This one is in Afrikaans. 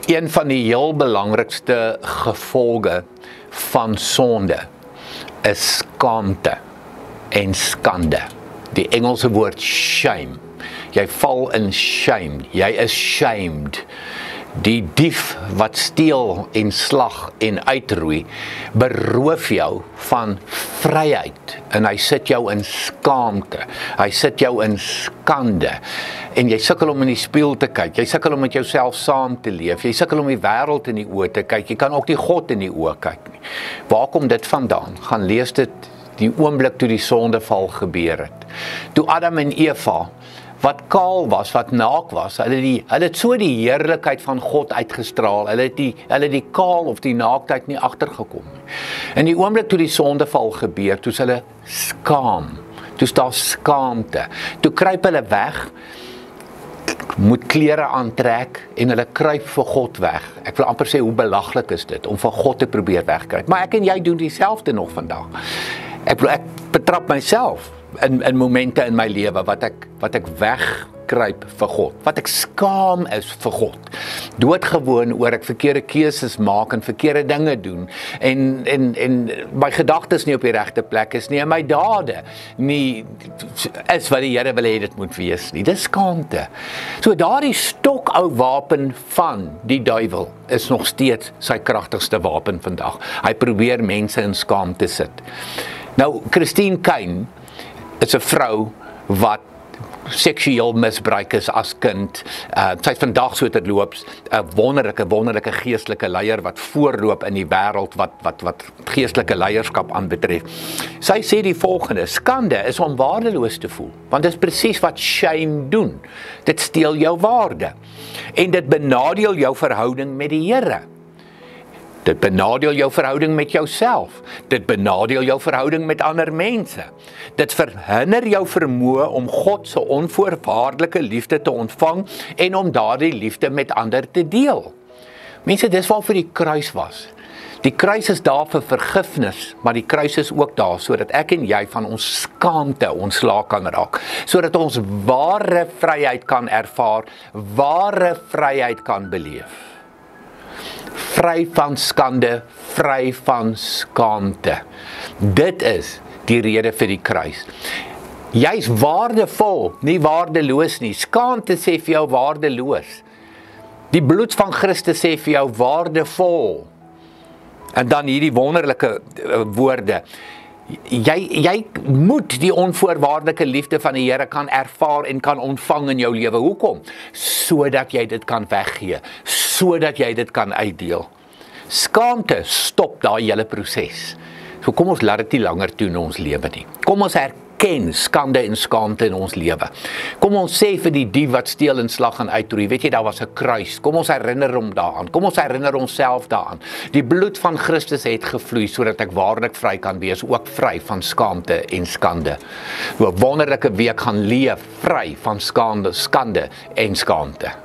Een van die heel belangrikste gevolge van sonde is skaamte en skande. Die Engelse woord shame. Jy val in shame. Jy is shamed. Die dief wat steel en slag en uitroei, beroof jou van vryheid en hy sit jou in skaamte. Hy sit jou in skande. En jy sukkel om in die spieël te kyk. Jy sukkel om met jouself saam te leef. Jy sukkel om die wêreld in die oë te kyk. Jy kan ook nie God in die oë kyk nie. Waar kom dit vandaan? Gaan lees dit die oomblik toe die sondeval gebeur het. Toe Adam en Eva wat kaal was, wat naak was, hulle het so die heerlikheid van God uitgestraal, hulle het die kaal of die naaktheid nie agtergekom nie. In die oomblik toe die sondeval gebeur, toe is hulle skaam, toe is daar skaamte, toe kruip hulle weg, moet klere aantrek en hulle kruip vir God weg. Ek wil amper sê, hoe belaglik is dit, om van God te probeer wegkruip, maar ek en jy doen dieselfde nog vandag. Ek betrap myself in momente in my lewe wat ek wegkruip vir God, wat ek skaam is vir God, doodgewoon oor ek verkeerde keuses maak en verkeerde dinge doen en my gedagtes nie op die regte plek is nie en my dade nie is wat die Here wil hê dit moet wees nie. Dis skaamte. So daardie stokou wapen van die duiwel is nog steeds sy kragtigste wapen vandag. Hy probeer mense in skaamte sit. Nou, Christine Kane is 'n vrou wat seksueel misbruik is as kind. Sy is vandag so terloops 'n wonderlike geestelike leier wat voorloop in die wêreld wat geestelike leierskap aanbetref. Sy sê die volgende: skande is om waardeloos te voel, want dit is presies wat shame doen. Dit steel jou waarde en dit benadeel jou verhouding met die Here. Dit benadeel jou verhouding met jouself. Dit benadeel jou verhouding met ander mense. Dit verhinder jou vermoë om God se onvoorwaardelike liefde te ontvang en om daardie liefde met ander te deel. Mense, dis waarvoor die kruis was. Die kruis is daar vir vergifnis, maar die kruis is ook daar sodat ek en jy van ons skaamte ontslae kan raak, sodat ons ware vryheid kan ervaar, ware vryheid kan beleef. Vry van skande, vry van skaamte. Dit is die rede vir die kruis. Jy's waardevol, nie waardeloos nie. Skaamte sê vir jou waardeloos. Die bloed van Christus sê vir jou waardevol. En dan hierdie wonderlike woorde. Jy moet die onvoorwaardelike liefde van die Here kan ervaar en kan ontvang in jou lewe. Hoekom? Sodat jy dit kan weggee, sodat jy dit kan uitdeel. Skaamte stop daai hele proses. So kom ons laat dit nie langer toe in ons lewe nie. Kom ons erken skande en skaamte in ons lewe. Kom ons sê vir die dief wat steel en slag en uitroei, weet jy, daar was 'n kruis. Kom ons herinner hom daaraan. Kom ons herinner onsself daaraan. Die bloed van Christus het gevloei sodat ek waarlik vry kan wees, ook vry van skaamte en skande. 'n wonderlike week gaan leef vry van skande en skaamte.